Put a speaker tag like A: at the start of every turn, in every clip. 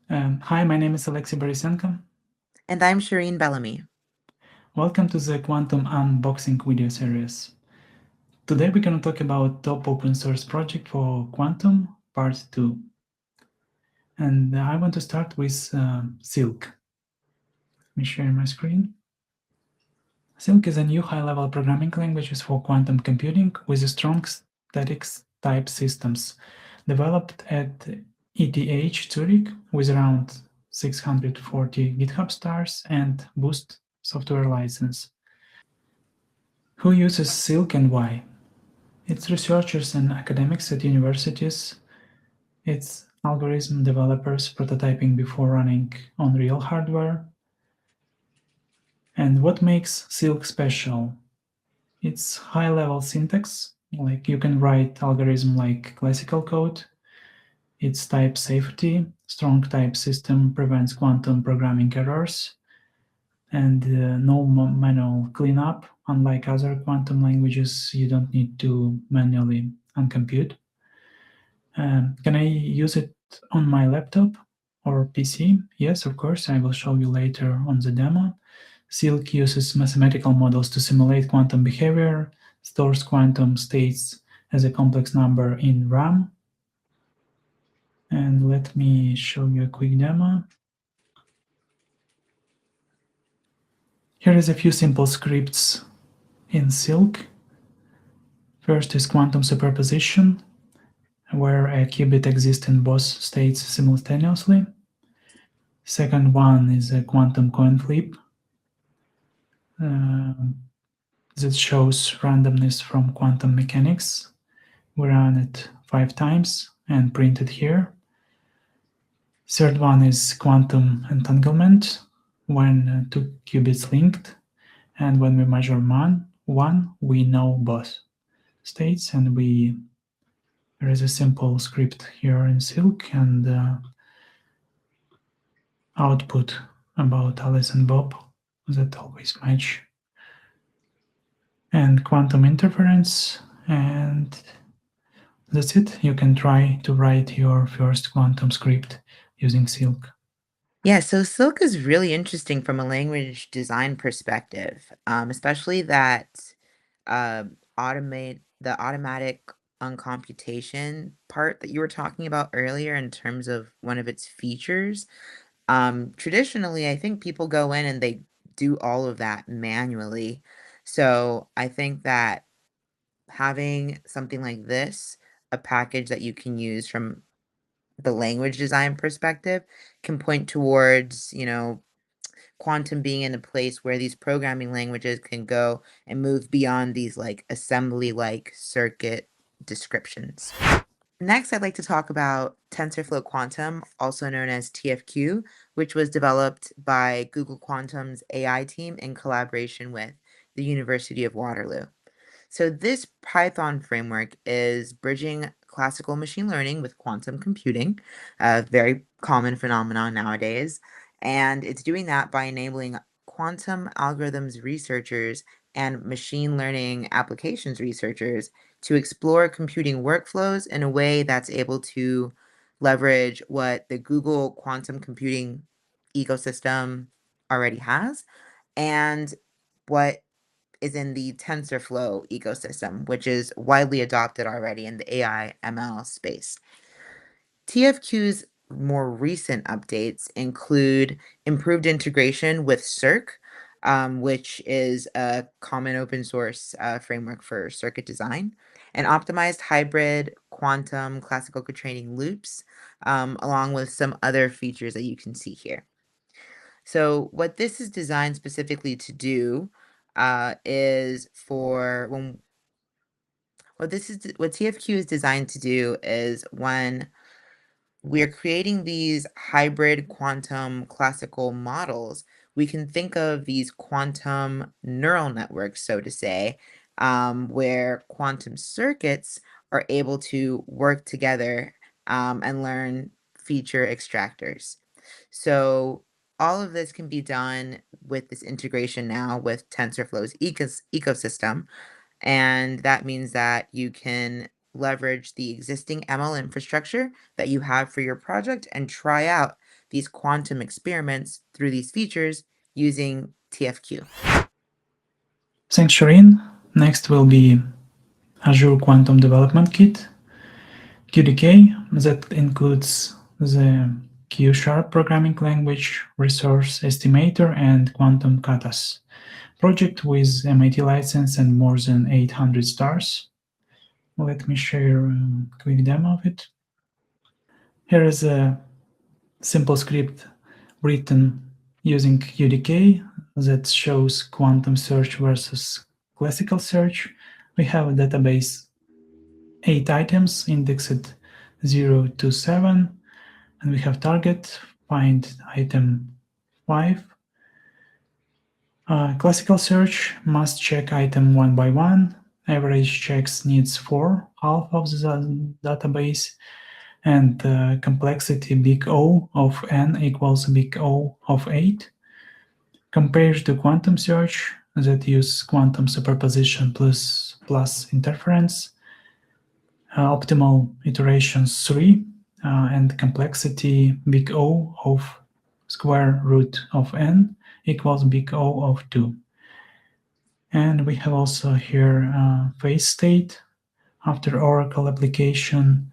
A: Hi, my name is Alexey Borisenko.
B: And I'm Shireen Bellamy.
A: Welcome to the Quantum Unboxing video series. Today we're going to talk about top open source project for Quantum, part 2. And I want to start with Silq. Let me share my screen. Silq is a new high-level programming language for quantum computing with strong static type systems, developed at ETH Zurich with around 640 GitHub stars and Boost software license. Who uses Silq and why? It's researchers and academics at universities. It's algorithm developers prototyping before running on real hardware. And what makes Silq special? It's high-level syntax, like you can write algorithm like classical code. It's type safety, strong type system prevents quantum programming errors, and no manual cleanup. Unlike other quantum languages, you don't need to manually uncompute. Can I use it on my laptop or PC? Yes, of course, I will show you later on the demo. Silq uses mathematical models to simulate quantum behavior, stores quantum states as a complex number in RAM. And let me show you a quick demo. Here is a few simple scripts in Silq. First is quantum superposition, where a qubit exists in both states simultaneously. Second one is a quantum coin flip, uh, that shows randomness from quantum mechanics. We run it 5 times and print it here. Third one is quantum entanglement, when two qubits linked, and when we measure one, we know both states, and there is a simple script here in Silq and output about Alice and Bob that always match. And quantum interference, and that's it. You can try to write your first quantum script using Silq.
B: Yeah, so Silk is really interesting from a language design perspective, especially that uh, the automatic uncomputation part that you were talking about earlier in terms of one of its features. Traditionally, I think people go in and they do all of that manually. So I think that having something like this, a package that you can use from the language design perspective, can point towards, quantum being in a place where these programming languages can go and move beyond these like assembly like circuit descriptions. Next, I'd like to talk about TensorFlow Quantum, also known as TFQ, which was developed by Google Quantum's AI team in collaboration with the University of Waterloo. So this Python framework is bridging classical machine learning with quantum computing, a very common phenomenon nowadays. And it's doing that by enabling quantum algorithms researchers and machine learning applications researchers to explore computing workflows in a way that's able to leverage what the Google quantum computing ecosystem already has and what is in the TensorFlow ecosystem, which is widely adopted already in the AI ML space. TFQ's more recent updates include improved integration with Cirq, which is a common open source framework for circuit design, and optimized hybrid quantum classical training loops, along with some other features that you can see here. So what this is designed specifically to do is for when what TFQ is designed to do is when we're creating these hybrid quantum classical models, we can think of these quantum neural networks, so to say, where quantum circuits are able to work together and learn feature extractors. So all of this can be done with this integration now with TensorFlow's ecosystem. And that means that you can leverage the existing ML infrastructure that you have for your project and try out these quantum experiments through these features using TFQ.
A: Thanks, Shireen. Next will be Azure Quantum Development Kit, QDK, that includes the Q-Sharp programming language, resource estimator, and quantum katas. Project with MIT license and more than 800 stars. Let me share a quick demo of it. Here is a simple script written using QDK that shows quantum search versus classical search. We have a database 8 items indexed 0 to 7, and we have target, find item 5. Classical search must check item one by one. Average checks needs 4, half of the database, and complexity big O of n equals big O of 8. Compared to quantum search that use quantum superposition plus interference, optimal iterations 3, and complexity big O of square root of n equals big O of 2. And we have also here phase state. After Oracle application,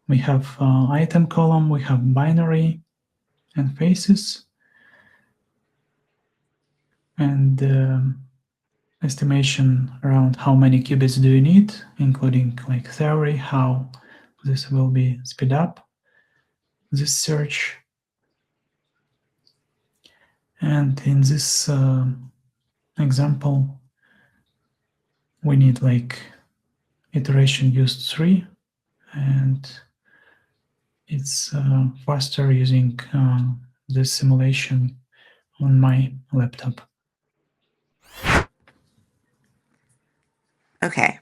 A: we have item column, we have binary and phases, and estimation around how many qubits do you need, including like theory, how this will be speed up this search. And in this example, we need like iteration used 3, and it's faster using this simulation on my laptop.
B: Okay,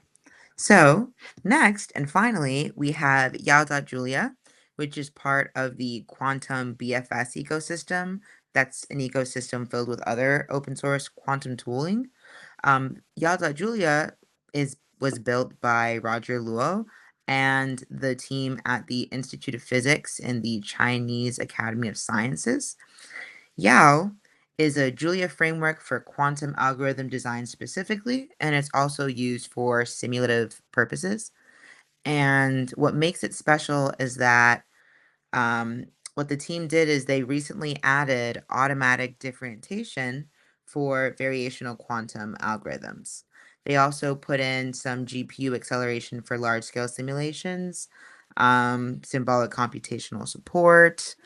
B: so next and finally, we have Yao.Julia, which is part of the Quantum BFS ecosystem. That's an ecosystem filled with other open source quantum tooling. Yao.Julia was built by Roger Luo and the team at the Institute of Physics in the Chinese Academy of Sciences. Yao is a Julia framework for quantum algorithm design specifically, and it's also used for simulative purposes. And what makes it special is that what the team did is they recently added automatic differentiation for variational quantum algorithms. They also put in some GPU acceleration for large scale simulations, symbolic computational support.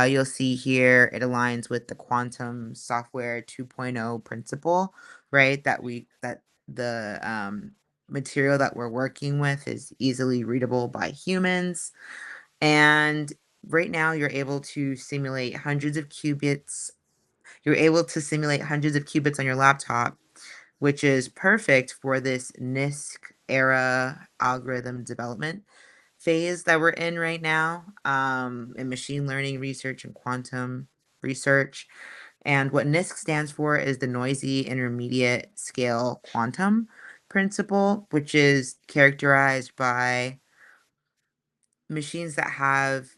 B: You'll see here it aligns with the quantum software 2.0 principle, right? That the material that we're working with is easily readable by humans. And right now you're able to simulate hundreds of qubits. You're able to simulate hundreds of qubits on your laptop, which is perfect for this NISQ era algorithm development phase that we're in right now, in machine learning research and quantum research. And what NISQ stands for is the Noisy Intermediate Scale Quantum Principle, which is characterized by machines that have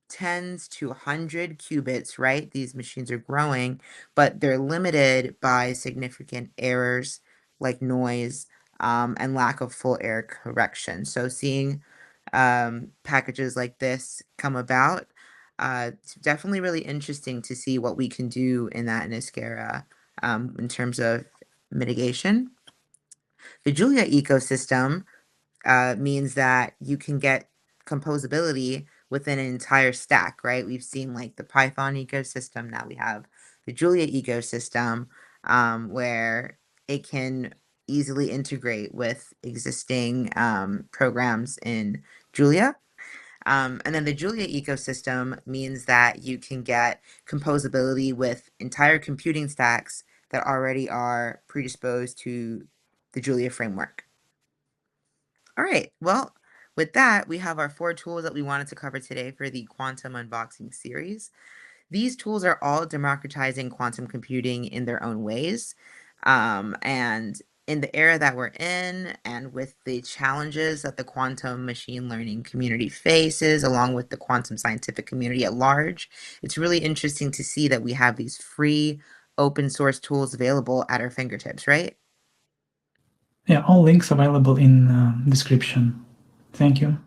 B: tens to 100 qubits, right? These machines are growing, but they're limited by significant errors like noise, and lack of full error correction. So seeing packages like this come about, it's definitely really interesting to see what we can do in that NISQ era, in terms of mitigation. The Julia ecosystem means that you can get composability within an entire stack, right? We've seen like the Python ecosystem. Now we have the Julia ecosystem, where it can easily integrate with existing programs in Julia. And then the Julia ecosystem means that you can get composability with entire computing stacks that already are predisposed to the Julia framework. All right. Well, with that, we have our 4 tools that we wanted to cover today for the quantum unboxing series. These tools are all democratizing quantum computing in their own ways. And in the era that we're in, and with the challenges that the quantum machine learning community faces, along with the quantum scientific community at large, it's really interesting to see that we have these free open source tools available at our fingertips, right?
A: Yeah, all links available in description. Thank you.